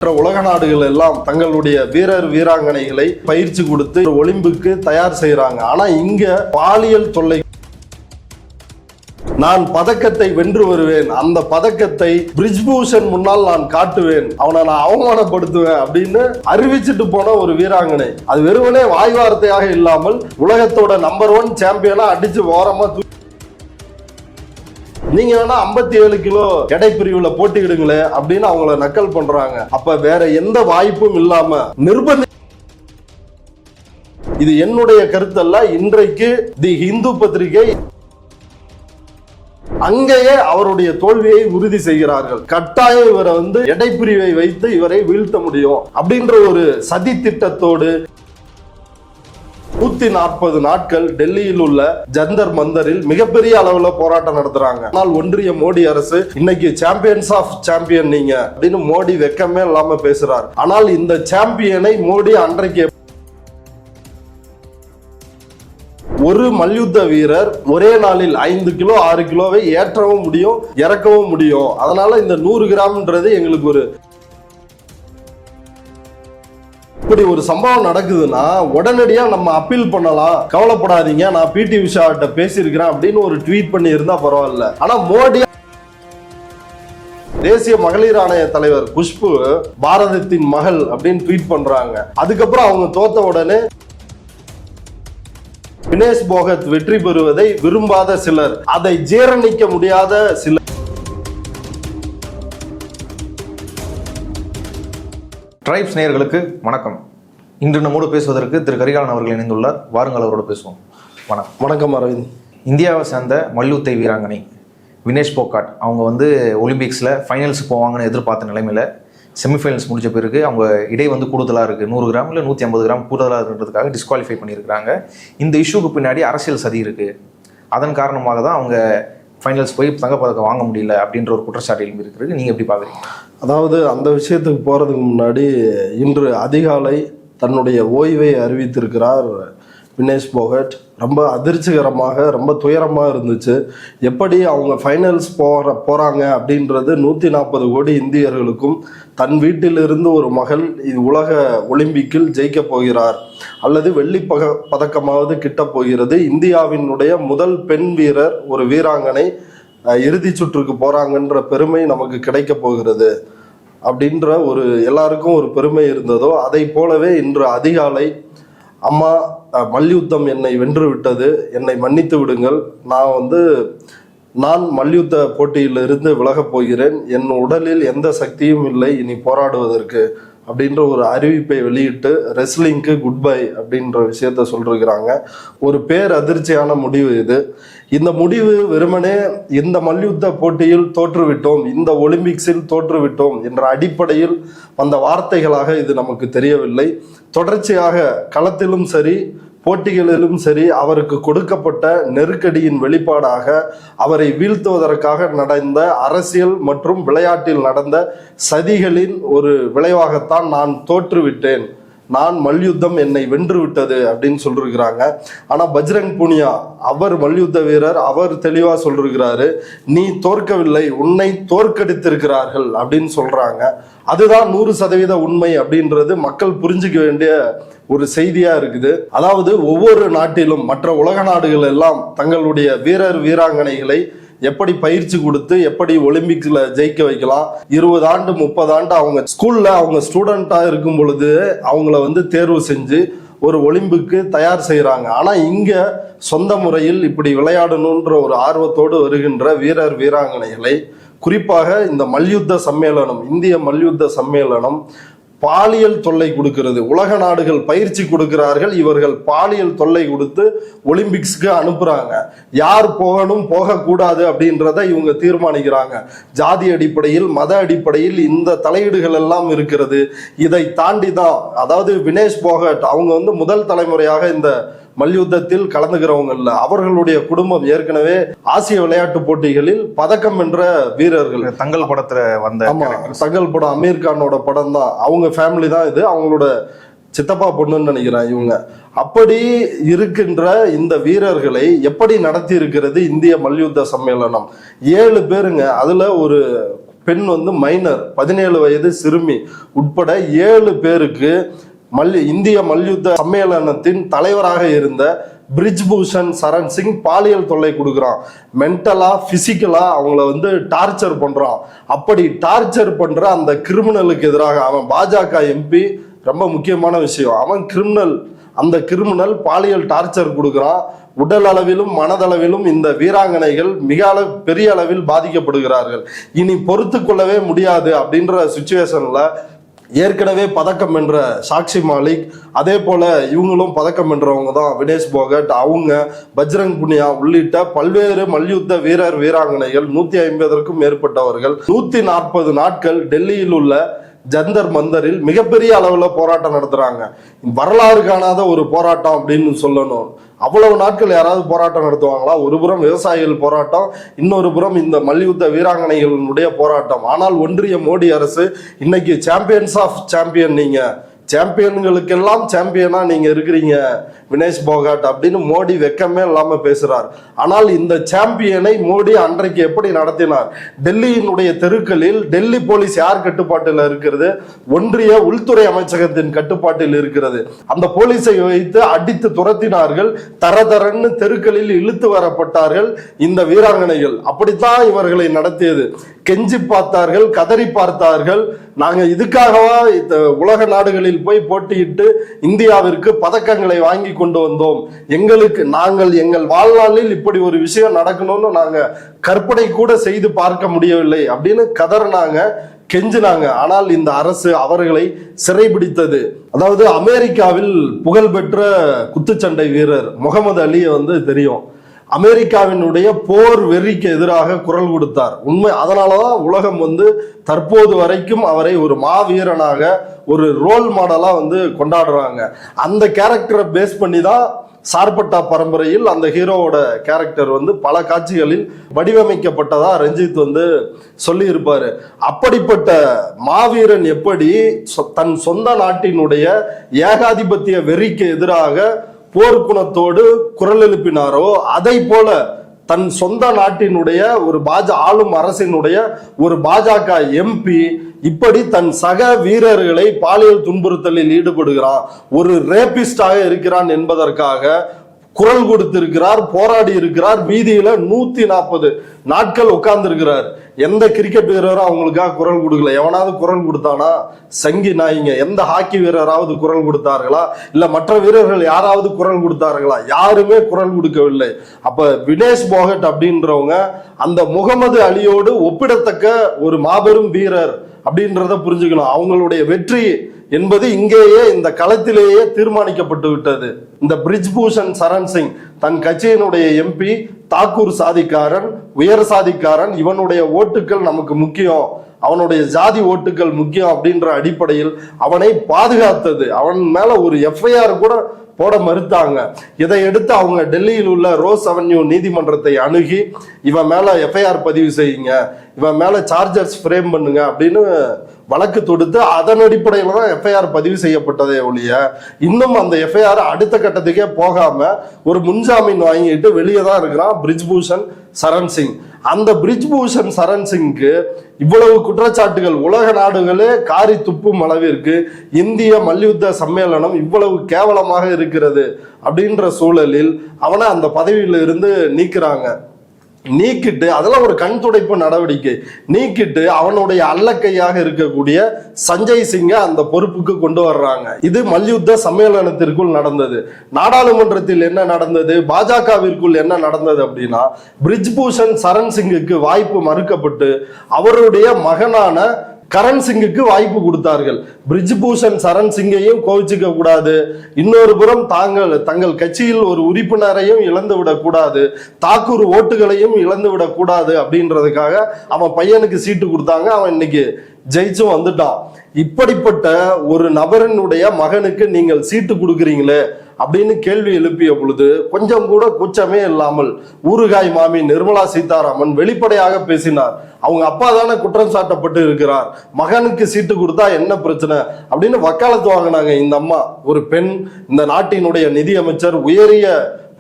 உலக நாடுகள் எல்லாம் தங்களுடைய வீரர் வீராங்கனைகளை பயிற்சி கொடுத்து ஒலிம்பிக்கு தயார் செய்யறாங்க. ஆனா இங்க பாலியல் தொல்லை, நான் பதக்கத்தை வென்று வருவேன், அந்த பதக்கத்தை பிரிஜ்பூஷன் முன்னால் நான் காட்டுவேன், அவனை நான் அவமானப்படுத்துவேன் அப்படின்னு அறிவிச்சிட்டு போன ஒரு வீராங்கனை. அது வெறுமனே வாய் வார்த்தையாக இல்லாமல் உலகத்தோட நம்பர் 1 சாம்பியனா அடிச்சு ஓரமா நீங்க வேணா 57 கிலோ எடை பிரிவுல போட்டியிடுங்களே அப்படின்னு அவங்கள நக்கல் பண்றாங்க. அப்ப வேற எந்த வாய்ப்பும் இல்லாம இது என்னுடைய கருத்தல்ல, இன்றைக்கு தி இந்து பத்திரிகை அங்கேயே அவருடைய தோல்வியை உறுதி செய்கிறார்கள். கட்டாயம் இவரை எடைப்பிரிவை வைத்து இவரை வீழ்த்த முடியும் அப்படின்ற ஒரு சதி திட்டத்தோடு 140 நாட்கள் டெல்லியில் உள்ள ஜந்தர் மந்தரில் மிகப்பெரிய அளவுல போராட்டம் நடத்துறாங்க. ஆனால் ஒன்றிய மோடி அரசு இன்னைக்கு சாம்பியன்ஸ் ஆஃப் சாம்பியன் நீங்க அப்படின்னு மோடி வெக்கமே இல்லாம பேசுறார். ஆனால் இந்த சாம்பியனை மோடி அன்றைக்கு ஒரு மல்யுத்த வீரர் ஒரே நாளில் 5 கிலோ 6 கிலோவை ஏற்றவும் முடியும், இறக்கவும் முடியும். அதனால இந்த 100 கிராம்ன்றது எங்களுக்கு ஒரு இப்படி ஒரு சம்பவம் நடக்குதுன்னா உடனடியா நம்ம அப்பீல் பண்ணலாம், கவலைப்படாதீங்க, நான் பிடி உஷா கிட்ட பேசியிருக்கிறேன் அப்படின்னு ஒரு ட்வீட் பண்ணி இருந்தா பரவாயில்ல. ஆனா மோடி தேசிய மகளிர் ஆணைய தலைவர் குஷ்பு பாரதத்தின் மகள் அப்படின்னு ட்வீட் பண்றாங்க. அதுக்கப்புறம் அவங்க தோத்த உடனே வினேஷ் போகத் வெற்றி பெறுவதை விரும்பாத சிலர், அதை ஜீரணிக்க முடியாத சிலர். ட்ரைப்ஸ் நேயர்களுக்கு வணக்கம். இன்று நம்மோடு பேசுவதற்கு திரு கரிகாலன் அவர்கள் இணைந்துள்ளார். வாருங்கள், அவரோடு பேசுவோம். வணக்கம். வணக்கம் அரவிந்த். இந்தியாவை சேர்ந்த மல்யுத்த வீராங்கனை வினேஷ் போகாட் அவங்க ஒலிம்பிக்ஸில் ஃபைனல்ஸ் போவாங்கன்னு எதிர்பார்த்த நிலைமையில் செமிஃபைனல்ஸ் முடிஞ்ச பிறகு அவங்க இடை கூடுதலாக இருக்குது, 100 கிராம் இல்லை 150 கிராம் கூடுதலாக இருக்கிறதுக்காக டிஸ்குவாலிஃபை பண்ணியிருக்கிறாங்க. இந்த இஷ்யூக்கு பின்னாடி அரசியல் சதி இருக்குது. அதன் காரணமாக தான் அவங்க ஃபைனல்ஸ் போய் தங்கப்பதக்கம் வாங்க முடியல அப்படின்ற ஒரு குற்றச்சாட்டு எழுப்பி இருக்கிறது. நீங்கள் எப்படி பார்க்குறீங்க? அதாவது அந்த விஷயத்துக்கு போகிறதுக்கு முன்னாடி இன்று அதிகாலை தன்னுடைய ஓய்வை அறிவித்திருக்கிறார் வினேஷ் போகட். ரொம்ப அதிர்ச்சிகரமாக, ரொம்ப துயரமாக இருந்துச்சு. எப்படி அவங்க ஃபைனல்ஸ் போகிறாங்க அப்படின்றது 140 கோடி இந்தியர்களுக்கும், தன் வீட்டிலிருந்து ஒரு மகள் இது உலக ஒலிம்பிக்கில் ஜெயிக்க போகிறார் அல்லது வெள்ளி பதக்கமாவது கிட்ட போகிறது, இந்தியாவினுடைய முதல் பெண் வீரர் ஒரு வீராங்கனை இறுதி சுற்றுக்கு போறாங்கன்ற பெருமை நமக்கு கிடைக்க போகிறது அப்படின்ற ஒரு எல்லாருக்கும் ஒரு பெருமை இருந்ததோ அதை போலவே இன்று அதிகாலை அம்மா மல்யுத்தம் என்னை வென்று விட்டது, என்னை மன்னித்து விடுங்கள், நான் மல்யுத்த போட்டியிலிருந்து விலகப் போகிறேன், என் உடலில் எந்த சக்தியும் இல்லை இனி போராடுவதற்கு அப்படின்ற ஒரு அறிவிப்பை வெளியிட்டு ரெஸ்லிங்க்கு குட் பை அப்படின்ற விஷயத்த சொல்லிருக்கிறாங்க. ஒரு பேர் அதிர்ச்சியான முடிவு இது. இந்த முடிவு வெறுமனே இந்த மல்யுத்த போட்டியில் தோற்றுவிட்டோம், இந்த ஒலிம்பிக்ஸில் தோற்றுவிட்டோம் என்ற அடிப்படையில் வந்த வார்த்தைகளாக இது நமக்கு தெரியவில்லை. தொடர்ச்சியாக களத்திலும் சரி போட்டிகளிலும் சரி அவருக்கு கொடுக்கப்பட்ட நெருக்கடியின் வெளிப்பாடாக, அவரை வீழ்த்துவதற்காக நடந்த அரசியல் மற்றும் விளையாட்டில் நடந்த சதிகளின் ஒரு விளைவாகத்தான் நான் தோற்றுவிட்டேன், நான் மல்யுத்தம் என்னை வென்று விட்டது அப்படின்னு சொல்லிருக்கிறாங்க. ஆனா பஜ்ரங் புனியா அவர் மல்யுத்த வீரர், அவர் தெளிவா சொல்லிருக்கிறாரு, நீ தோற்கவில்லை, உன்னை தோற்கடித்திருக்கிறார்கள் அப்படின்னு சொல்றாங்க. அதுதான் 100% உண்மை அப்படின்றது மக்கள் புரிஞ்சுக்க வேண்டிய ஒரு செய்தியா இருக்குது. அதாவது ஒவ்வொரு நாட்டிலும் மற்ற உலக நாடுகள் எல்லாம் தங்களுடைய வீரர் வீராங்கனைகளை எப்படி பயிற்சி கொடுத்து எப்படி ஒலிம்பிக்ஸ்ல ஜெயிக்க வைக்கலாம், 20 ஆண்டு 30 ஆண்டு அவங்க ஸ்கூல்ல அவங்க ஸ்டூடெண்டா இருக்கும் பொழுது அவங்கள தேர்வு செஞ்சு ஒரு ஒலிம்பிக்கு தயார் செய்யறாங்க. ஆனா இங்க சொந்த முறையில் இப்படி விளையாடணுன்ற ஒரு ஆர்வத்தோடு வருகின்ற வீரர் வீராங்கனைகளை, குறிப்பாக இந்த மல்யுத்த சம்மேளனம், இந்திய மல்யுத்த சம்மேளனம் பாலியல் தொல்லை கொடுக்கிறது. உலக நாடுகள் பயிற்சி கொடுக்கிறார்கள், இவர்கள் பாலியல் தொல்லை கொடுத்து ஒலிம்பிக்ஸ்க்கு அனுப்புறாங்க. யார் போகணும் போகக்கூடாது அப்படின்றத இவங்க தீர்மானிக்கிறாங்க. ஜாதி அடிப்படையில் மத அடிப்படையில் இந்த தலையீடுகள் எல்லாம் இருக்கிறது. இதை தாண்டி தான் அதாவது வினேஷ் போகட் அவங்க முதல் தலைமுறையாக இந்த மல்யுத்தத்தில் கலந்துக்கிறவங்க இல்ல, அவர்களுடைய குடும்பம் ஏற்கனவே ஆசிய விளையாட்டு போட்டிகளில் பதக்கம் வென்ற வீரர்கள். தங்கல் படத்துல வந்த, தங்கல் படம் அமீர் கானோட படம் தான், அவங்க ஃபேமிலி தான் இது, அவங்களோட சித்தப்பா பொண்ணுன்னு நினைக்கிறேன் இவங்க. அப்படி இருக்கின்ற இந்த வீரர்களை எப்படி நடத்தி இருக்கிறது இந்திய மல்யுத்த சம்மேளனம்? 7 பேருங்க, அதுல ஒரு பெண் வந்து மைனர் 17 வயது சிறுமி உட்பட 7 பேருக்கு இந்திய மல்யுத்த சம்மேளனத்தின் தலைவராக இருந்த பிரிஜ்பூஷன் சரண் சிங் பாலியல் தொல்லை கொடுக்குறான். மென்டலா பிசிக்கலா அவங்கள வந்து டார்ச்சர் பண்றான். அப்படி டார்ச்சர் பண்ற அந்த கிரிமினலுக்கு எதிராக அவன் பாஜக எம்பி, ரொம்ப முக்கியமான விஷயம், அவன் கிரிமினல், அந்த கிரிமினல் பாலியல் டார்ச்சர் கொடுக்குறான். உடல் அளவிலும் மனதளவிலும் இந்த வீராங்கனைகள் பெரிய அளவில் பாதிக்கப்படுகிறார்கள். இனி பொறுத்து கொள்ளவே முடியாது அப்படின்ற சுச்சுவேஷன்ல ஏற்கனவே பதக்கம் வென்ற சாக்ஷி மாலிக், அதே போல இவங்களும் பதக்கம் வென்றவங்க தான் வினேஷ் போகட், அவங்க பஜ்ரங் புனியா உள்ளிட்ட பல்வேறு மல்யுத்த வீராங்கனைகள் 150க்கும் மேற்பட்டவர்கள் 140 நாட்கள் டெல்லியில் உள்ள ஜந்தர் மந்தரில் மிகப்பெரிய அளவுல போராட்டம் நடத்துறாங்க. வரலாறு காணாத ஒரு போராட்டம் அப்படின்னு சொல்லணும். அவ்வளவு நாட்கள் யாராவது போராட்டம் நடத்துவாங்களா? ஒரு புறம் விவசாயிகள் போராட்டம், இன்னொரு புறம் இந்த மல்யுத்த வீராங்கனைகளுடைய போராட்டம். ஆனால் ஒன்றிய மோடி அரசு இன்னைக்கு சாம்பியன்ஸ் ஆஃப் சாம்பியன், நீங்க சாம்பியன்களுக்கெல்லாம் சாம்பியனா நீங்க இருக்கிறீங்க வினேஷ் போகாட் அப்படின்னு மோடி வெக்கமே இல்லாம பேசுறார். ஆனால் இந்த சாம்பியனை மோடி அன்றைக்கு எப்படி நடத்தினார்? டெல்லியினுடைய தெருக்களில் டெல்லி போலீஸ் யார் கட்டுப்பாட்டில் இருக்கிறது? ஒன்றிய உள்துறை அமைச்சகத்தின் கட்டுப்பாட்டில் இருக்கிறது. அந்த போலீஸை வைத்து அடித்து துரத்தினார்கள். தரதரன்னு தெருக்களில் இழுத்து வரப்பட்டார்கள் இந்த வீராங்கனைகள். அப்படித்தான் இவர்களை நடத்தியது. கெஞ்சி பார்த்தார்கள், கதறி பார்த்தார்கள். நாங்க இதுக்காகவா உலக நாடுகளில் போய் போட்டியிட்டு இந்தியாவிற்கு பதக்கங்களை வாங்கி கொண்டு வந்தோம்? நாங்கள் எங்கள் வாழ்நாளில் இப்படி ஒரு விஷயம் நடக்கணும்னு நாங்க கற்பனை கூட செய்து பார்க்க முடியவில்லை அப்படின்னு கதறினாங்க, கெஞ்சினாங்க. ஆனால் இந்த அரசு அவர்களை சிறைபிடித்தது. அதாவது அமெரிக்காவில் புகழ்பெற்ற குத்துச்சண்டை வீரர் முகமது அலியை வந்து தெரியும். அமெரிக்காவினுடைய போர் வெறிக்கு எதிராக குரல் கொடுத்தார். உண்மை, அதனாலதான் உலகம் வந்து தற்போது வரைக்கும் அவரை ஒரு மாவீரனாக, ஒரு ரோல் மாடலா வந்து கொண்டாடுறாங்க. அந்த கேரக்டரை பேஸ் பண்ணி தான் சார்பட்டா பரம்பரையில் அந்த ஹீரோவோட கேரக்டர் வந்து பல காட்சிகளில் வடிவமைக்கப்பட்டதா ரஞ்சித் வந்து சொல்லி இருப்பாரு. அப்படிப்பட்ட மாவீரன் எப்படி தன் சொந்த நாட்டினுடைய ஏகாதிபத்திய வெறிக்கு எதிராக போர்க்குணத்தோடு குரல் எழுப்பினாரோ, அதை போல தன் சொந்த நாட்டினுடைய ஒரு ஆளும் அரசினுடைய ஒரு பாஜக எம்பி இப்படி தன் சக வீரர்களை பாலியல் துன்புறுத்தலில் ஈடுபடுகிறான், ஒரு ரேபிஸ்டாக இருக்கிறான் என்பதற்காக குரல் கொடுத்திருக்கிறார், போராடி இருக்கிறார். வீதியில 140 நாட்கள் உட்கார்ந்து இருக்கிறார். எந்த கிரிக்கெட் வீரரும் அவங்களுக்காக குரல் கொடுக்கல. எவனாவது குரல் கொடுத்தானா? சங்கி நாயிங்க. எந்த ஹாக்கி வீரராவது குரல் கொடுத்தார்களா? இல்ல மற்ற வீரர்கள் யாராவது குரல் கொடுத்தார்களா? யாருமே குரல் கொடுக்கவில்லை. அப்ப வினேஷ் போகட் அப்படின்றவங்க அந்த முகமது அலியோடு ஒப்பிடத்தக்க ஒரு மாபெரும் வீரர் அப்படின்றத புரிஞ்சுக்கணும். அவங்களுடைய வெற்றி என்பது இங்கேயே இந்த களத்திலேயே தீர்மானிக்கப்பட்டு விட்டது. இந்த பிரிஜ்பூஷன் சரண் சிங் தன் கட்சியினுடைய எம்பி, தாக்கூர் சாதிக்காரன், உயர் சாதிக்காரன், இவனுடைய ஓட்டுகள் நமக்கு முக்கியம், அவனுடைய ஜாதி ஓட்டுகள் முக்கியம் அப்படின்ற அடிப்படையில் அவனை பாதுகாத்தது. அவன் மேல ஒரு எஃப்ஐஆர் கூட போட மறுத்தாங்க. இதை எடுத்து அவங்க டெல்லியில் உள்ள ரோஸ் அவென்யூ நீதிமன்றத்தை அணுகி இவன் மேல எஃப்ஐஆர் பதிவு செய்யுங்க, இவன் மேல சார்ஜர்ஸ் ஃப்ரேம் பண்ணுங்க அப்படின்னு வழக்கு தொடுத்து அதன் அடிப்படையில் தான் எஃப்ஐஆர் பதிவு செய்யப்பட்டதே ஒழிய இன்னும் அந்த எஃப்ஐஆர் அடுத்த கட்டத்துக்கே போகாம ஒரு முன்ஜாமீன் வாங்கிட்டு வெளியே தான் இருக்கிறான் பிரிஜ்பூஷன் சரண் சிங். அந்த பிரிஜ்பூஷன் சரண் சிங்க்கு இவ்வளவு குற்றச்சாட்டுகள் உலக நாடுகளே காரி துப்பும் அளவிற்கு இந்திய மல்யுத்த சம்மேளனம் இவ்வளவு கேவலமாக இருக்கிறது அப்படின்ற சூழலில் அவனை அந்த பதவியில இருந்து நீக்கிட்டு அதெல்லாம் ஒரு கண் துடைப்பு நடவடிக்கை, நீக்கிட்டு அவனுடைய அல்லக்கையாக இருக்கக்கூடிய சஞ்சய் சிங்கை அந்த பொறுப்புக்கு கொண்டு வர்றாங்க. இது மல்யுத்த சம்மேளனத்திற்குள் நடந்தது. நாடாளுமன்றத்தில் என்ன நடந்தது, பாஜகவிற்குள் என்ன நடந்தது அப்படின்னா, பிரிஜ்பூஷன் சரண் சிங்குக்கு வாய்ப்பு மறுக்கப்பட்டு அவருடைய மகனான கரண் சிங்குக்கு வாய்ப்பு கொடுத்தார்கள். பிரிஜ்பூஷன் சரண் சிங்கையும் கோவிச்சுக்க கூடாது, இன்னொரு புறம் தங்கள் கட்சியில் ஒரு உறுப்பினரையும் இழந்து விடக்கூடாது, தாக்கூர் ஓட்டுகளையும் இழந்து விடக்கூடாது அப்படின்றதுக்காக அவன் பையனுக்கு சீட்டு கொடுத்தாங்க. அவன் இன்னைக்கு ஜெயிச்சும் வந்துட்டான். இப்படிப்பட்ட ஒரு நபரினுடைய மகனுக்கு நீங்கள் சீட்டு கொடுக்குறீங்களே அப்படின்னு கேள்வி எழுப்பிய பொழுது கொஞ்சம் கூட கூச்சமே இல்லாமல் ஊறுகாய் மாமி நிர்மலா சீதாராமன் வெளிப்படையாக பேசினார். அவங்க அப்பா தானே குற்றம் சாட்டப்பட்டு இருக்கிறார், மகனுக்கு சீட்டு கொடுத்தா என்ன பிரச்சனை அப்படின்னு வக்காலத்து வாங்கினாங்க. இந்த அம்மா ஒரு பெண், இந்த நாட்டினுடைய நிதியமைச்சர், உயரிய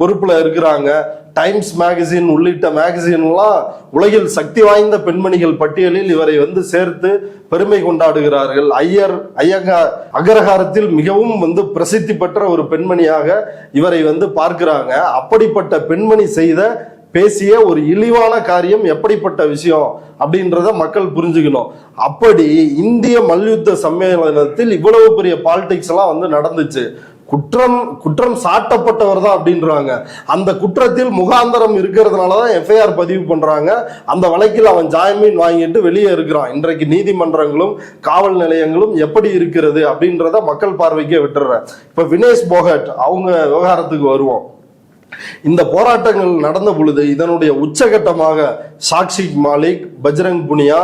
பொறுப்புல இருக்கிறாங்க. டைம்ஸ் மேகசின் உள்ளிட்ட மேகசின்லாம் உலகில் சக்தி வாய்ந்த பெண்மணிகள் பட்டியலில் இவரை வந்து சேர்த்து பெருமை கொண்டாடுகிறார்கள். அகரகாரத்தில் மிகவும் வந்து பிரசித்தி பெற்ற ஒரு பெண்மணியாக இவரை வந்து பார்க்கிறாங்க. அப்படிப்பட்ட பெண்மணி செய்த பேசிய ஒரு இழிவான காரியம் எப்படிப்பட்ட விஷயம் அப்படின்றத மக்கள் புரிஞ்சுக்கணும். அப்படி இந்திய மல்யுத்த சம்மேளனத்தில் இவ்வளவு பெரிய பாலிடிக்ஸ் எல்லாம் வந்து நடந்துச்சு. குற்றம் சாட்டப்பட்டவர் தான் அப்படின்றாங்க. அந்த குற்றத்தில் முகாந்தரம் இருக்கிறதுனாலதான் எஃப்ஐஆர் பதிவு பண்றாங்க. அந்த வழக்கில் அவன் ஜாமீன் வாங்கிட்டு வெளியே இருக்கிறான். இன்றைக்கு நீதிமன்றங்களும் காவல் நிலையங்களும் எப்படி இருக்கிறது அப்படின்றத மக்கள் பார்வைக்கே விட்டுறேன். இப்ப வினேஷ் போகட் அவங்க விவகாரத்துக்கு வருவோம். இந்த போராட்டங்கள் நடந்த பொழுது இதனுடைய உச்சகட்டமாக சாக்ஷி மாலிக், பஜ்ரங் புனியா,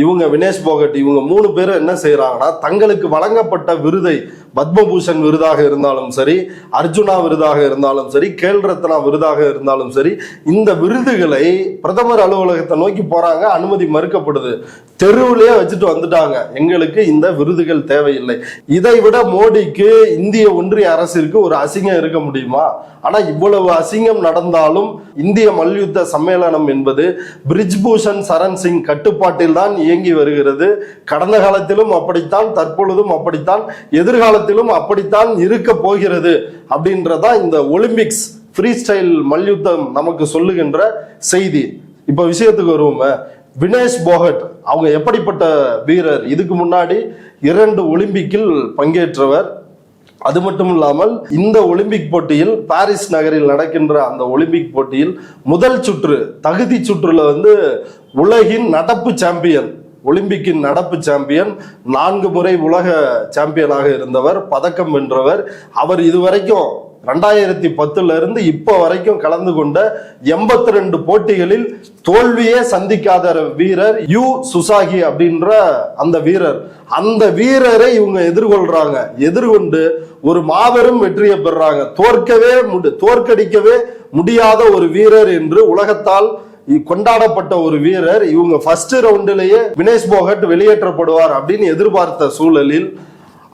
இவங்க வினேஷ் போகட், இவங்க 3 பேரும் என்ன செய்யறாங்கன்னா, தங்களுக்கு வழங்கப்பட்ட விருதை, பத்மபூஷன் விருதாக இருந்தாலும் சரி, அர்ஜுனா விருதாக இருந்தாலும் சரி, கேல் ரத்னா விருதாக இருந்தாலும் சரி, இந்த விருதுகளை பிரதமர் அலுவலகத்தை நோக்கி போறாங்க. அனுமதி மறுக்கப்படுது. தெருவிலேயே வச்சுட்டு வந்துட்டாங்க. எங்களுக்கு இந்த விருதுகள் தேவையில்லை. இதை விட மோடிக்கு, இந்திய ஒன்றிய அரசிற்கு ஒரு அசிங்கம் இருக்க முடியுமா? ஆனா இவ்வளவு அசிங்கம் நடந்தாலும் இந்திய மல்யுத்த சம்மேளனம் என்பது பிரிஜ்பூஷன் சரண் சிங் கட்டுப்பாட்டில் தான் இயங்கி வருகிறது. கடந்த காலத்திலும் அப்படித்தான், தற்பொழுதும் அப்படித்தான், எதிர்காலத்திலும் அப்படித்தான் இருக்க போகிறது அப்படின்றதா இந்த ஒலிம்பிக்ஸ் ஃப்ரீ ஸ்டைல் மல்யுத்தம் நமக்கு சொல்லுகின்ற செய்தி. இப்ப விஷயத்துக்கு வருவோமே. வினேஷ் போகட் அவங்க எப்படிப்பட்ட வீரர்? இதுக்கு முன்னாடி 2 ஒலிம்பிக்கில் பங்கேற்றவர். அது மட்டும் இல்லாமல் இந்த ஒலிம்பிக் போட்டியில், பாரிஸ் நகரில் நடக்கின்ற அந்த ஒலிம்பிக் போட்டியில் முதல் சுற்று, தகுதி சுற்றுல வந்து உலகின் நடப்பு சாம்பியன், ஒலிம்பிக்கின் நடப்பு சாம்பியன், 4 முறை உலக சாம்பியனாக இருந்தவர், பதக்கம் வென்றவர். அவர் இதுவரைக்கும் 2010 இருந்து இப்ப வரைக்கும் கலந்து கொண்ட 82 போட்டிகளில் தோல்வியே சந்திக்காத வீரர் யூ சுசாகி அப்படின்ற அந்த வீரர். அந்த வீரரை இவங்க எதிர்கொள்றாங்க. எதிர்கொண்டு ஒரு மாபெரும் வெற்றியை பெறாங்க. தோற்கடிக்கவே முடியாத ஒரு வீரர் என்று உலகத்தால் கொண்டாடப்பட்ட ஒரு வீரர். இவங்க ஃபர்ஸ்ட் ரவுண்டிலேயே வினேஷ் போகட் வெளியேற்றப்படுவார் அப்படின்னு எதிர்பார்த்த சூழலில்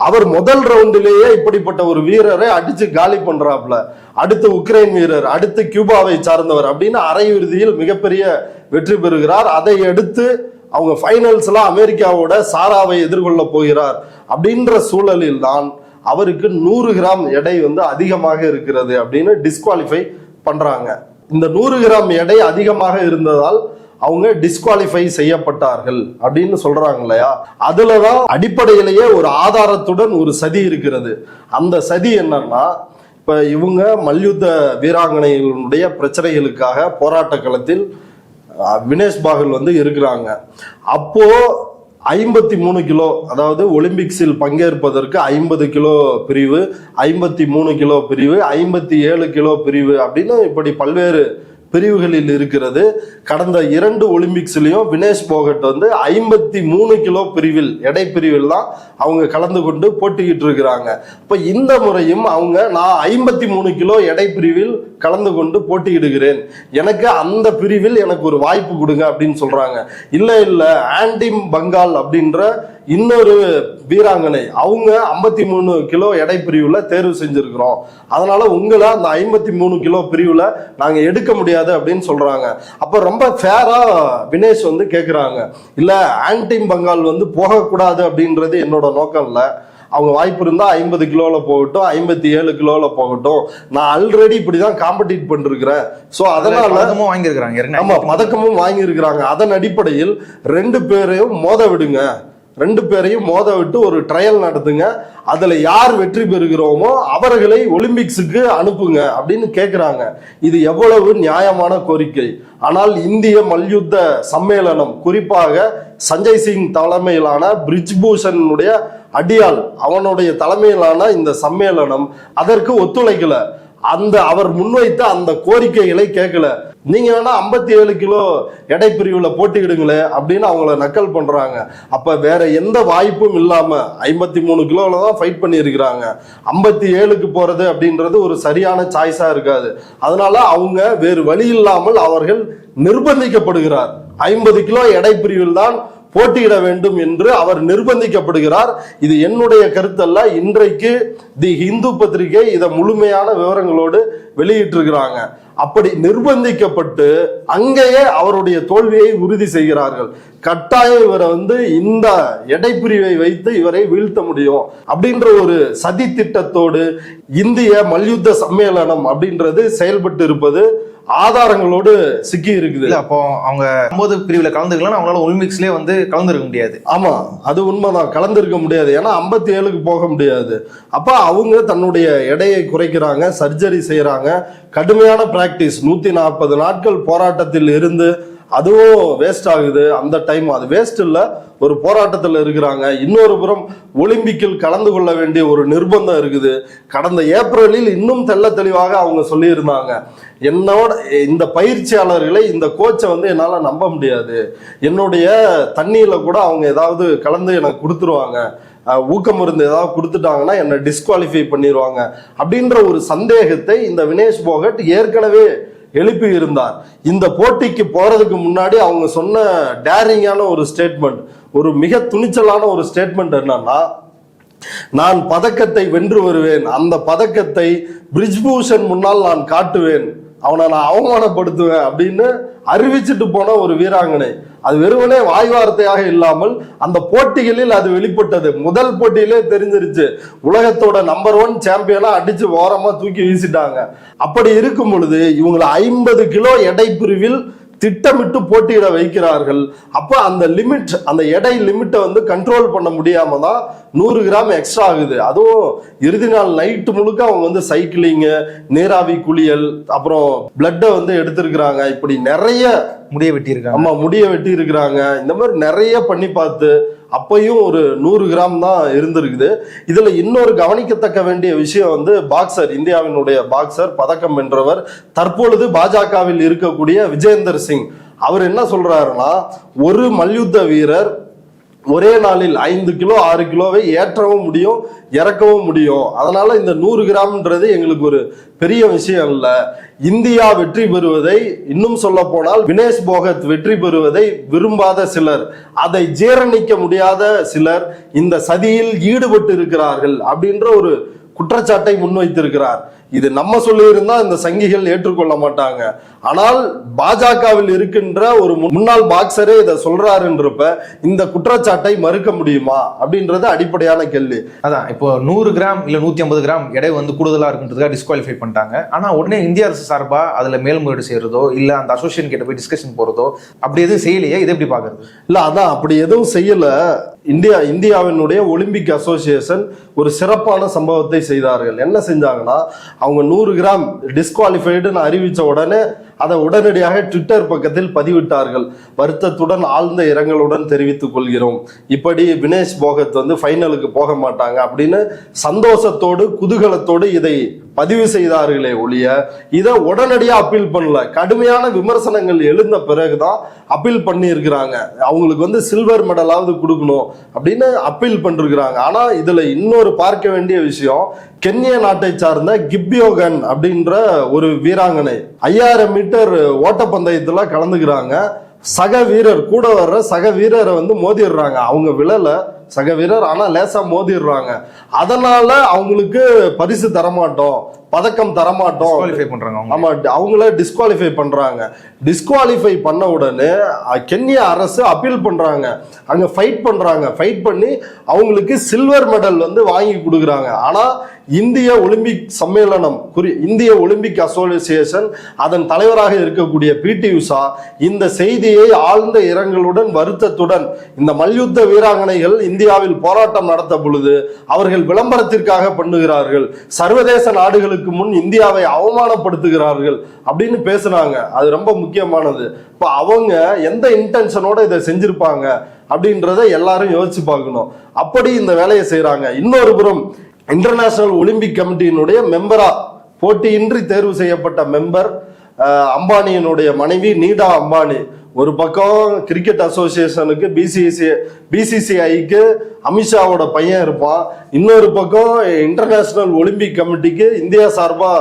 அவர் முதல் ரவுண்டிலேயே இப்படிப்பட்ட ஒரு வீரரை அடிச்சு காலி பண்றாப்ல. அடுத்து உக்ரைன் வீரர், அடுத்து கியூபாவை சார்ந்தவர் அப்படின்னு அரையிறுதியில் மிகப்பெரிய வெற்றி பெறுகிறார். அதை அடுத்து அவங்க ஃபைனல்ஸ்ல அமெரிக்காவோட சாராவை எதிர்கொள்ள போகிறார். அப்படின்ற சூழலில் தான் அவருக்கு 100 கிராம் எடை வந்து அதிகமாக இருக்கிறது அப்படின்னு டிஸ்குவாலிஃபை பண்றாங்க. இந்த 100 கிராம் எடை அதிகமாக இருந்ததால் அவங்க டிஸ்குவாலிஃபை செய்யப்பட்டார்கள் அப்படின்னு சொல்றாங்க இல்லையா? அதுலதான் அடிப்படையிலேயே ஒரு ஆதாரத்துடன் ஒரு சதி இருக்கிறது. அந்த சதி என்னன்னா, இப்ப இவங்க மல்யுத்த வீராங்கனைகளுடைய பிரச்சனைகளுக்காக போராட்ட களத்தில் வினேஷ் பாகல் வந்து இருக்கிறாங்க. அப்போ 53 கிலோ, அதாவது ஒலிம்பிக்ஸில் பங்கேற்பதற்கு 50 கிலோ பிரிவு, 53 கிலோ பிரிவு, 57 கிலோ பிரிவு அப்படின்னு இப்படி பல்வேறு பிரிவுகளில் இருக்கிறது. கடந்த 2 ஒலிம்பிக்ஸ்லயும் வினேஷ் போகட் வந்து 53 கிலோ பிரிவில், எடை பிரிவில் தான் அவங்க கலந்து கொண்டு போட்டிக்கிட்டு இருக்கிறாங்க. இப்ப இந்த முறையும் அவங்க, நான் 53 கிலோ எடை பிரிவில் கலந்து கொண்டு போட்டியிடுகிறேன், எனக்கு அந்த பிரிவில் எனக்கு ஒரு வாய்ப்பு கொடுங்க அப்படின்னு சொல்றாங்க. இல்ல ஆண்டிம் பங்கால் அப்படின்ற இன்னொரு வீராங்கனை, அவங்க 53 கிலோ எடை பிரிவுல தேர்வு செஞ்சிருக்கிறோம், அதனால உங்களை அந்த 53 கிலோ பிரிவுல நாங்க எடுக்க முடியாது அப்படின்னு சொல்றாங்க. அப்ப ரொம்ப ஃபேரா வினேஷ் வந்து கேக்குறாங்க, இல்ல ஆன்டிம் பங்கால் வந்து போகக்கூடாது அப்படின்றது என்னோட நோக்கம் இல்ல, அவங்க வாய்ப்பு இருந்தா 50 கிலோல போகட்டும், 57 கிலோல போகட்டும், நான் ஆல்ரெடி இப்படிதான் காம்படிட் பண்ணிருக்கிறேன். சோ அதனால வாங்கியிருக்கிறாங்க, ஆமா பதக்கமும் வாங்கியிருக்கிறாங்க. அதன் அடிப்படையில் 2 பேரையும் மோத விடுங்க, 2 பேரையும் மோத விட்டு ஒரு ட்ரையல் நடத்துங்க, அதுல யார் வெற்றி பெறுகிறோமோ அவர்களை ஒலிம்பிக்ஸுக்கு அனுப்புங்க அப்படின்னு கேட்கிறாங்க. இது எவ்வளவு நியாயமான கோரிக்கை. ஆனால் இந்திய மல்யுத்த சம்மேளனம், குறிப்பாக சஞ்சய் சிங் தலைமையிலான பிரிஜ்பூஷனுடைய அடியால் அவனுடைய தலைமையிலான இந்த சம்மேளனம் அதற்கு ஒத்துழைக்கல. அவர் முன்வைத்த அந்த கோரிக்கைகளை கேட்கல. நீங்க வேணா 57 கிலோ எடை பிரிவுல போட்டியிடுங்களே அப்படின்னு அவங்கள நக்கல் பண்றாங்க. அப்ப வேற எந்த வாய்ப்பும் இல்லாம 53 கிலோல தான் ஃபைட் பண்ணி இருக்கிறாங்க. 57க்கு போறது அப்படின்றது ஒரு சரியான சாய்ஸா இருக்காது. அதனால அவங்க வேறு வழி இல்லாமல் அவர்கள் நிர்பந்திக்கப்படுகிறார். 50 கிலோ எடை பிரிவில் தான் போட்டியிட வேண்டும் என்று அவர் நிர்பந்திக்கப்படுகிறார். இது என்னுடைய கருத்தல்ல. இன்றைக்கு தி இந்து பத்திரிகை இதை முழுமையான விவரங்களோடு வெளியிட்டிருக்கிறாங்க. அப்படி நிர்பந்திக்கப்பட்டு அங்கேயே அவருடைய தோல்வியை உறுதி செய்கிறார்கள். கட்டாயம் இவரை இந்த எடைப்பிரிவை வைத்து இவரை வீழ்த்த முடியும் அப்படின்ற ஒரு சதி திட்டத்தோடு இந்திய மல்யுத்த சம்மேளனம் அப்படின்றது செயல்பட்டு இருப்பது ஆதாரங்களோடு சிக்கி இருக்குது. அப்போ அவங்க 9 பிரிவுல கலந்துக்கலாம், அவங்களால ஒலிம்பிக்ஸ்லயே கலந்துருக்க முடியாது. ஆமா, அது உண்மைதான், கலந்துருக்க முடியாது. ஏன்னா 57க்கு போக முடியாது. அப்ப அவங்க தன்னுடைய எடையை குறைக்கிறாங்க, சர்ஜரி செய்யறாங்க, கடுமையான பிராக்டிஸ், 140 நாட்கள் போராட்டத்தில் இருந்து அதுவும் வேஸ்ட் ஆகுது. அந்த டைம் அது வேஸ்ட் இல்ல, ஒரு போராட்டத்தில் இருக்கிறாங்க. இன்னொரு புறம் ஒலிம்பிக்கில் கலந்து கொள்ள வேண்டிய ஒரு நிர்பந்தம் இருக்குது. கடந்த ஏப்ரலில் இன்னும் தெள்ள தெளிவாக அவங்க சொல்லியிருந்தாங்க, என்னோட இந்த பயிற்சியாளர்களை, இந்த கோச்சை என்னால நம்ப முடியாது, என்னுடைய தண்ணியில கூட அவங்க ஏதாவது கலந்து எனக்கு கொடுத்துருவாங்க, ஊக்க மருந்து ஏதாவது கொடுத்துட்டாங்கன்னா என்னை டிஸ்குவாலிஃபை பண்ணிடுவாங்க அப்படின்ற ஒரு சந்தேகத்தை இந்த வினேஷ் போகட் ஏற்கனவே எழுப்பி இருந்தார். இந்த போட்டிக்கு போறதுக்கு முன்னாடி அவங்க சொன்ன டேரிங்கான ஒரு ஸ்டேட்மெண்ட், ஒரு மிக துணிச்சலான ஒரு ஸ்டேட்மெண்ட் என்னன்னா, நான் பதக்கத்தை வென்று வருவேன், அந்த பதக்கத்தை பிரிஜ்பூஷன் முன்னால் நான் காட்டுவேன், அவனை நான் அவமானப்படுத்துவேன் அப்படின்னு அறிவிச்சிட்டு போன ஒரு வீராங்கனை. அது வெறுமனே வாய் வார்த்தையாக இல்லாமல் அந்த போட்டிகளில் அது வெளிப்பட்டது. முதல் போட்டியிலே தெரிஞ்சிருச்சு, உலகத்தோட நம்பர் 1 சாம்பியனா அடிச்சு ஓரமா தூக்கி வீசிட்டாங்க. அப்படி இருக்கும் பொழுது இவங்களை 50 கிலோ எடை பிரிவில் திட்டமிட்டு போட்டியிட வைக்கிறார்கள். அப்ப அந்த லிமிட், அந்த எடை லிமிட்டை கண்ட்ரோல் பண்ண முடியாம தான் 100 கிராம் எக்ஸ்ட்ரா ஆகுது. அதுவும் இறுதி நாள் நைட்டு முழுக்க அவங்க சைக்கிளிங்கு, நீராவி குளியல், அப்புறம் பிளட்டை எடுத்திருக்கிறாங்க. இப்படி நிறைய முடிய வெட்டி இருக்காங்க. ஆமா, முடிய வெட்டி இருக்கிறாங்க. இந்த மாதிரி நிறைய பண்ணி பார்த்து அப்பையும் ஒரு 100 கிராம் தான் இருந்திருக்குது. இதுல இன்னொரு கவனிக்கத்தக்க வேண்டிய விஷயம் பாக்ஸர், இந்தியாவினுடைய பாக்ஸர், பதக்கம் வென்றவர், தற்பொழுது பாஜகவில் இருக்கக்கூடிய விஜேந்தர் சிங், அவர் என்ன சொல்றாருன்னா, ஒரு மல்யுத்த வீரர் ஒரே நாளில் 5 கிலோ 6 கிலோவை ஏற்றவும் முடியும், இறக்கவும் முடியும். அதனால இந்த 100 கிராம்ன்றது எங்களுக்கு ஒரு பெரிய விஷயம் இல்ல. இந்தியா வெற்றி பெறுவதை, இன்னும் சொல்ல போனால் வினேஷ் போகத் வெற்றி பெறுவதை விரும்பாத சிலர், அதை ஜீரணிக்க முடியாத சிலர் இந்த சதியில் ஈடுபட்டு இருக்கிறார்கள் அப்படின்ற ஒரு குற்றச்சாட்டை முன்வைத்திருக்கிறார். இது நம்ம சொல்லியிருந்தா இந்த சங்கிகள் ஏற்றுக்கொள்ள மாட்டாங்க. ஆனால் பாஜகவில் இருக்கின்ற ஒரு முன்னாள் பாக்ஸரே இதை சொல்றாருன்றப்ப இந்த குற்றச்சாட்டை மறுக்க முடியுமா அப்படின்றது அடிப்படையான கேள்வி. அதான் இப்போ 100 கிராம் இல்ல 150 கிராம் எடை கூடுதலா இருக்குன்றதுக்காக டிஸ்குவாலிஃபை பண்ணிட்டாங்க. ஆனா உடனே இந்திய அரசு சார்பா அதுல மேல்முறையீடு செய்யறதோ இல்ல அந்த அசோசியேஷன் கிட்ட போய் டிஸ்கஷன் போறதோ அப்படி எதுவும் செய்யலையே. இதை எப்படி பாக்குறது? இல்ல, அதான் அப்படி எதுவும் செய்யல. இந்தியாவினுடைய ஒலிம்பிக் அசோசியேஷன் ஒரு சிறப்பான சம்பவத்தை செய்தார்கள். என்ன செஞ்சாங்கன்னா, அவங்க 100 கிராம் டிஸ்குவாலிஃபைடுன்னு அறிவிச்ச உடனே அதை உடனடியாக ட்விட்டர் பக்கத்தில் பதிவிட்டார்கள். வருத்தத்துடன் ஆழ்ந்த இரங்கலுடன் தெரிவித்துக் கொள்கிறோம், இப்படி வினேஷ் போகத் ஃபைனலுக்கு போக மாட்டாங்க அப்படின்னு சந்தோஷத்தோடு குதூகலத்தோடு இதை பதிவு செய்தார்களே ஒழிய இதை உடனடியாக அப்பீல் பண்ணல. கடுமையான விமர்சனங்கள் எழுந்த பிறகுதான் அப்பீல் பண்ணி இருக்கிறாங்க. அவங்களுக்கு சில்வர் மெடலாவது கொடுக்கணும் அப்படின்னு அப்பீல் பண்ணிருக்கிறாங்க. ஆனா இதுல இன்னொரு பார்க்க வேண்டிய விஷயம், கென்யா நாட்டை சார்ந்த கிப்யோகன் அப்படின்ற ஒரு வீராங்கனை 5000 மீட்டர் ஓட்டப்பந்தயத்துல கலந்துக்கிறாங்க. சக வீரர், கூட வர்ற சக வீரரை மோதிடுறாங்க. அவங்க விழல சக வீரர், ஆனா லேசா மோதிடுறாங்க. அதனால அவங்களுக்கு பரிசு தரமாட்டோம், பதக்கம் தரமாட்டோம் பண்றாங்க. ஆமா, அவங்கள டிஸ்குவாலிஃபை பண்றாங்க. டிஸ்குவாலிஃபை பண்ண உடனே கென்யா அரசு அப்பீல் பண்றாங்க, அங்க ஃபைட் பண்றாங்க. ஃபைட் பண்ணி அவங்களுக்கு சில்வர் மெடல் வாங்கி கொடுக்குறாங்க. ஆனா இந்திய ஒலிம்பிக் சம்மேளனம், இந்திய ஒலிம்பிக் அசோசியேஷன், அதன் தலைவராக இருக்கக்கூடிய பிடி உஷா இந்த செய்தியை ஆழ்ந்த இரங்கலுடன் வருத்தத்துடன், இந்த மல்யுத்த வீராங்கனைகள் இந்தியாவில் போராட்டம் நடத்த பொழுது அவர்கள் விளம்பரத்திற்காக பண்ணுகிறார்கள், சர்வதேச நாடுகளுக்கு முன் இந்தியாவை அவமானப்படுத்துகிறார்கள் அப்படின்னு பேசுனாங்க. அது ரொம்ப முக்கியமானது. இப்ப அவங்க எந்த இன்டென்ஷனோட இதை செஞ்சிருப்பாங்க அப்படின்றத எல்லாரும் யோசிச்சு பார்க்கணும். அப்படி இந்த வேலையை செய்யறாங்க. இன்னொரு புறம் இன்டர்நேஷனல் ஒலிம்பிக் கமிட்டியினுடைய மெம்பரா போட்டியின்றி தேர்வு செய்யப்பட்ட மெம்பர் அம்பானியினுடைய மனைவி நீடா அம்பானி. ஒரு பக்கம் கிரிக்கெட் அசோசியேஷனுக்கு பிசிசிஐக்கு அமித்ஷாவோட பையன் இருப்பான், இன்னொரு பக்கம் இன்டர்நேஷனல் ஒலிம்பிக் கமிட்டிக்கு இந்தியா சார்பா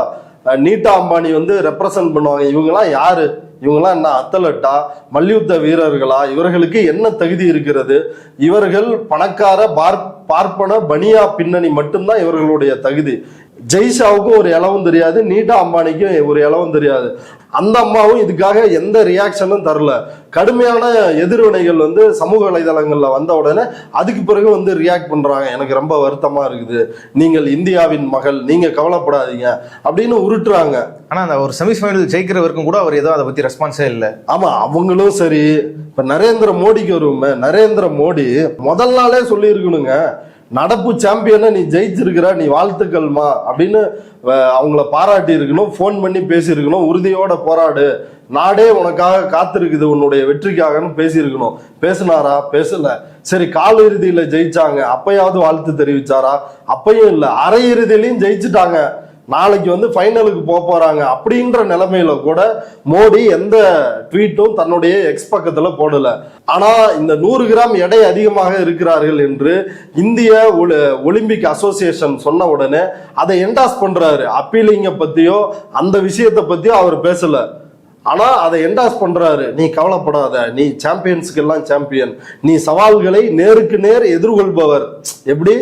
நீட்டா அம்பானி ரெப்ரசன்ட் பண்ணுவாங்க. இவங்கெல்லாம் யாரு? இவங்கெல்லாம் என்ன அத்தலட்டா, மல்யுத்த வீரர்களா? இவர்களுக்கு என்ன தகுதி இருக்கிறது? இவர்கள் பணக்கார பார்ப்பன பனியா பின்னணி மட்டும்தான் இவர்களுடைய தகுதி. ஜெய்ஷாவுக்கும் ஒரு இளவும் தெரியாது, நீட்டா அம்பானிக்கும் ஒரு இளவும் தெரியாது. அந்த அம்மாவும் இதுக்காக எந்த ரியாக்ஷனும் தரல. கடுமையான எதிர்வினைகள் சமூக வலைதளங்கள்ல வந்த உடனே அதுக்கு பிறகு ரியாக்ட் பண்றாங்க. எனக்கு ரொம்ப வருத்தமா இருக்குது, நீங்கள் இந்தியாவின் மகள், நீங்க கவலைப்படாதீங்க அப்படின்னு உருட்டுறாங்க. ஆனா அந்த ஒரு செமிஃபைனல் ஜெயிக்கிற வரைக்கும் கூட அவர் ஏதோ அதை பத்தி ரெஸ்பான்ஸே இல்லை. ஆமா, அவங்களும் சரி. இப்ப நரேந்திர மோடிக்கு வருவோமே, நரேந்திர மோடி முதல் நாளே சொல்லி இருக்கணுங்க, நடப்பு சாம்பியனை நீ ஜெயிச்சிருக்கிற, நீ வாழ்த்துக்கள்மா அப்படின்னு அவங்கள பாராட்டி இருக்கணும், ஃபோன் பண்ணி பேசியிருக்கணும், உறுதியோட போராடு, நாடே உனக்காக காத்திருக்குது உன்னுடைய வெற்றிக்காகன்னு பேசியிருக்கணும். பேசினாரா? பேசல. சரி, கால் இறுதியில ஜெயிச்சாங்க, அப்பயாவது வாழ்த்து தெரிவிச்சாரா? அப்பயும் இல்லை. அரை இறுதியிலையும் ஜெயிச்சுட்டாங்க, நாளைக்கு ஃபைனலுக்கு போறாங்க அப்படின்ற நிலைமையில கூட மோடி எந்த ட்வீட்டும் தன்னுடைய எக்ஸ் பக்கத்துல போடல. ஆனா இந்த 100 கிராம் எடை அதிகமாக இருக்கிறார்கள் என்று இந்திய ஒலிம்பிக் அசோசியேஷன் சொன்ன உடனே அதை என்டாஸ் பண்றாரு. அப்பீலிங்க பத்தியோ அந்த விஷயத்தை பத்தியோ அவர் பேசல. ஆனா அதை என்டாஸ் பண்றாரு. நீ கவலைப்படாத, நீ சாம்பியன்ஸ்க்கு எல்லாம் சாம்பியன், நீ சவால்களை நேருக்கு நேர் எதிர்கொள்பவர். எப்படி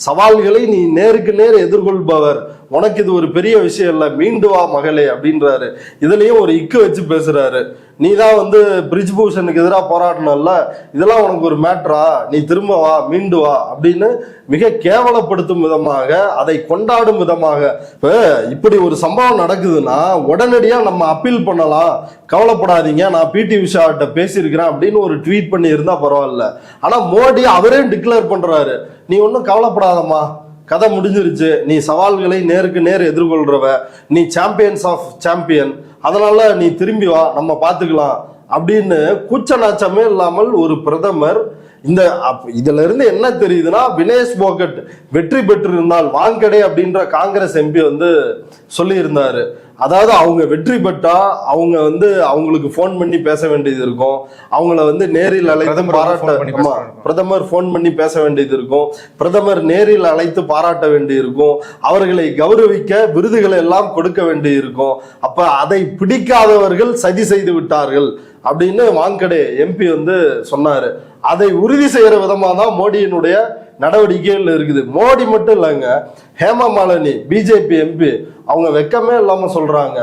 சவால்களை நீ நேருக்கு நேர் எதிர்கொள்பவர், உனக்கு இது ஒரு பெரிய விஷயம் இல்லை, மீண்டு வா மகளே அப்படின்றாரு. இதுலயும் ஒரு இக்கு வச்சு பேசுறாரு. நீ தான் பிரிஜ் பூஷனுக்கு எதிராக போராடணும்ல, இதெல்லாம் உனக்கு ஒரு மேட்ரா, நீ திரும்ப வா, மீண்டு வா அப்படின்னு மிக கேவலப்படுத்தும் விதமாக, அதை கொண்டாடும் விதமாக. இப்ப இப்படி ஒரு சம்பவம் நடக்குதுன்னா உடனடியா நம்ம அப்பீல் பண்ணலாம், கவலைப்படாதீங்க, நான் பிடி உஷாட்ட பேசியிருக்கிறேன் அப்படின்னு ஒரு ட்வீட் பண்ணி இருந்தா பரவாயில்ல. ஆனா மோடி அவரே டிக்ளேர் பண்றாரு, நீ ஒன்றும் கவலைப்படாதம்மா, கதை முடிஞ்சிருச்சு, நீ சவால்களை நேருக்கு நேர் எதிர்கொள்றவ, நீ சாம்பியன்ஸ் ஆஃப் சாம்பியன், அதனால நீ திரும்பி வா, நம்ம பார்த்துக்கலாம் அப்படின்னு கூச்ச நாச்சமே இல்லாமல் ஒரு பிரதமர். இதுல இருந்து என்ன தெரியுதுன்னா, வினேஷ் போகட் வெற்றி பெற்றிருந்தால் வாங்கடே அப்படின்ற காங்கிரஸ் எம்பி சொல்லி இருந்தாரு. அதாவது அவங்க வெற்றி பெற்றா அவங்க அவங்களுக்கு போன் பண்ணி பேச வேண்டியது இருக்கும், அவங்கள நேரில் அழைத்து பாராட்ட, பிரதமர் போன் பண்ணி பேச வேண்டியது இருக்கும், பிரதமர் நேரில் அழைத்து பாராட்ட வேண்டி இருக்கும், அவர்களை கௌரவிக்க விருதுகளை எல்லாம் கொடுக்க வேண்டி இருக்கும். அப்ப அதை பிடிக்காதவர்கள் சதி செய்து விட்டார்கள் அப்படின்னு வாங்கடே எம்பி சொன்னாரு. அதை உறுதி செய்யற விதமா தான் மோடியினுடைய நடவடிக்கைகள் இருக்குது. மோடி மட்டும் இல்லைங்க, ஹேமா மாலினி பிஜேபி எம்பி அவங்க வெக்கமே இல்லாம சொல்றாங்க,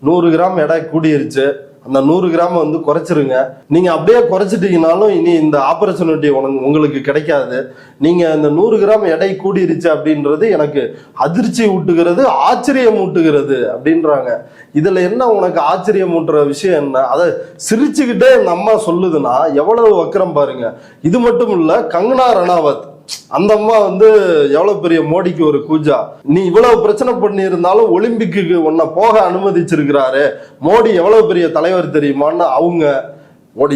100 கிராம் எடை கூடிருச்சு, அந்த 100 கிராம் குறைச்சிருங்க. நீங்க அப்படியே குறைச்சிட்டீங்கனாலும் இனி இந்த ஆப்பர்ச்சுனிட்டி உங்களுக்கு கிடைக்காது. நீங்க இந்த 100 கிராம் எடை கூடிருச்சு அப்படின்றது எனக்கு அதிர்ச்சி ஊட்டுகிறது, ஆச்சரியம் ஊட்டுகிறது அப்படின்றாங்க. இதுல என்ன உனக்கு ஆச்சரியம் ஊட்டுற விஷயம் என்ன? அதை சிரிச்சுக்கிட்டே இந்த அம்மா சொல்லுதுன்னா எவ்வளவு வக்கரம் பாருங்க. இது மட்டும் இல்ல, கங்கனா ரணாவத் அந்த அம்மா எவ்வளவு பெரிய மோடிக்கு ஒரு கூஜா. நீ இவ்வளவு பிரச்சனை பண்ணி இருந்தாலும் ஒலிம்பிக்கு உன்னை போக அனுமதிச்சிருக்கிறாரு மோடி, எவ்வளவு பெரிய தலைவர் தெரியுமான்னு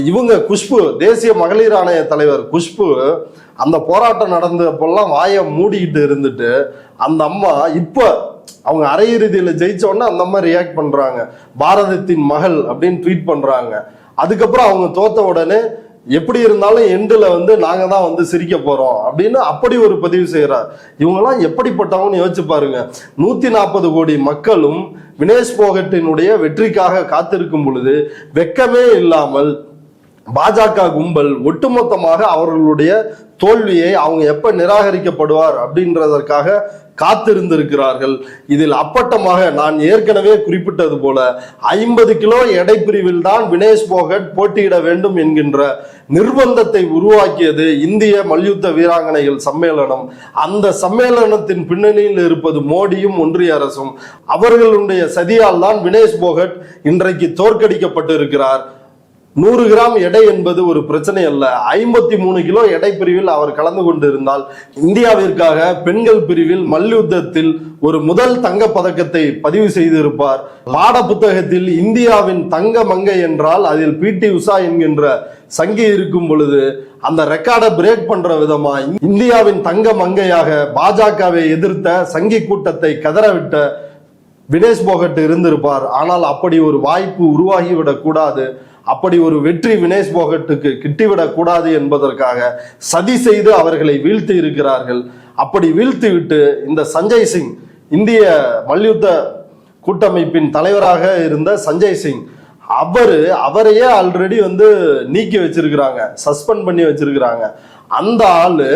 இவங்க குஷ்பு, தேசிய மகளிர் ஆணைய தலைவர் குஷ்பு, அந்த போராட்டம் நடந்தப்பெல்லாம் வாயை மூடிக்கிட்டு இருந்துட்டு அந்த அம்மா இப்ப அவங்க அரையிறுதியில ஜெயிச்ச உடனே அந்த அம்மா ரியாக்ட் பண்றாங்க, பாரதத்தின் மகள் அப்படின்னு ட்வீட் பண்றாங்க. அதுக்கப்புறம் அவங்க தோத்த உடனே எப்படி இருந்தாலும் எண்டுல நாங்க தான் சிரிக்க போறோம் அப்படின்னு அப்படி ஒரு பதிவு செய்யறார். இவங்கெல்லாம் எப்படிப்பட்டவங்கன்னு யோசிச்சு பாருங்க. 140 கோடி மக்களும் வினேஷ் போகட்டினுடைய வெற்றிக்காக காத்திருக்கும் பொழுது வெக்கமே இல்லாமல் பாஜக கும்பல் ஒட்டுமொத்தமாக அவர்களுடைய தோல்வியை அவங்க எப்ப நிராகரிக்கப்படுவார் அப்படின்றதற்காக காத்திருந்திருக்கிறார்கள். இதில் அப்பட்டமாக நான் ஏற்கனவே குறிப்பிட்டது போல 50 கிலோ எடை பிரிவில் தான் வினேஷ் போகட் போட்டியிட வேண்டும் என்கின்ற நிர்பந்தத்தை உருவாக்கியது இந்திய மல்யுத்த வீராங்கனைகள் சம்மேளனம். அந்த சம்மேளனத்தின் பின்னணியில் இருப்பது மோடியும் ஒன்றிய அரசும். அவர்களுடைய சதியால் தான் வினேஷ் போகட் இன்றைக்கு தோற்கடிக்கப்பட்டு இருக்கிறார். 100 கிராம் எடை என்பது ஒரு பிரச்சனை அல்ல. 53 கிலோ எடை பிரிவில் அவர் கலந்து கொண்டு இருந்தால் இந்தியாவிற்காக பெண்கள் பிரிவில் மல்யுத்தத்தில் ஒரு முதல் தங்க பதக்கத்தை பதிவு செய்திருப்பார். பாட புத்தகத்தில் இந்தியாவின் தங்க மங்கை என்றால் அதில் பிடி உஷா என்கின்ற சங்கி இருக்கும் பொழுது அந்த ரெக்கார்டை பிரேக் பண்ற விதமா இந்தியாவின் தங்க மங்கையாக பாஜகவை எதிர்த்த சங்கி கூட்டத்தை கதறவிட்ட வினேஷ் போகட் இருந்திருப்பார். ஆனால் அப்படி ஒரு வாய்ப்பு உருவாகிவிடக் கூடாது, அப்படி ஒரு வெற்றி வினேஷ் போகட்டுக்கு கிட்டிவிடக் கூடாது என்பதற்காக சதி செய்து அவர்களை வீழ்த்தி இருக்கிறார்கள். அப்படி வீழ்த்தி விட்டு இந்த சஞ்சய் சிங், இந்திய மல்யுத்த கூட்டமைப்பின் தலைவராக இருந்த சஞ்சய் சிங், அவரையே ஆல்ரெடி வந்து நீக்கி வச்சிருக்கிறாங்க, சஸ்பெண்ட் பண்ணி வச்சிருக்கிறாங்க. அந்த ஆளு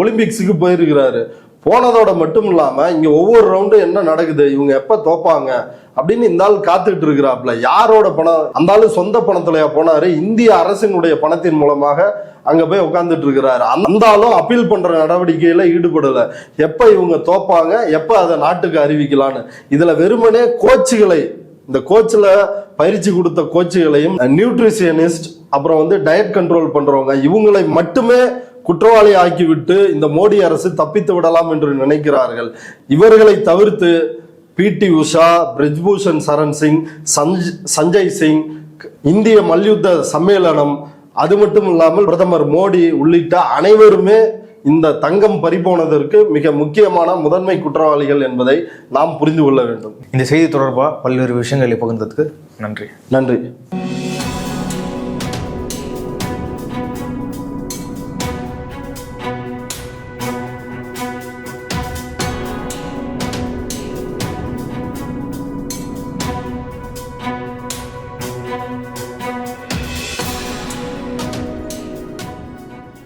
ஒலிம்பிக்ஸுக்கு போயிருக்கிறாரு. போனதோட மட்டும் இல்லாம இங்க ஒவ்வொரு ரவுண்டும் என்ன நடக்குது, இவங்க எப்ப தோப்பாங்க அப்படின்னு இந்த ஆள் காத்துட்டு இருக்கிறாப்ல. யாரோட பணம்? அந்த ஆளு சொந்த பணத்துலயா போனாரு? இந்திய அரசினுடைய பணத்தின் மூலமாக அங்க போய் உட்கார்ந்துட்டு இருக்கிறாரு. அந்த ஆளும் அப்பீல் பண்ற நடவடிக்கையில ஈடுபடல. எப்ப இவங்க தோப்பாங்க, எப்ப அதை நாட்டுக்கு அறிவிக்கலான்னு. இதுல வெறுமனே கோச்சுகளை, இந்த கோச்சில் பயிற்சி கொடுத்த கோச்சுகளையும், நியூட்ரிஷியனிஸ்ட், அப்புறம் வந்து டயட் கண்ட்ரோல் பண்றவங்க, இவங்களை மட்டுமே குற்றவாளி ஆக்கிவிட்டு இந்த மோடி அரசு தப்பித்து விடலாம் என்று நினைக்கிறார்கள். இவர்களை தவிர்த்து பிடி உஷா, பிரிஜ்பூஷன் சரண் சிங், சஞ்சய் சிங், இந்திய மல்யுத்த சம்மேளனம், அது மட்டும் இல்லாமல் பிரதமர் மோடி உள்ளிட்ட அனைவருமே இந்த தங்கம் பறிபோனதற்கு மிக முக்கியமான முதன்மை குற்றவாளிகள் என்பதை நாம் புரிந்து கொள்ள வேண்டும். இந்த செய்தி தொடர்பாக பல்வேறு விஷயங்களை பகிர்ந்ததுக்கு நன்றி.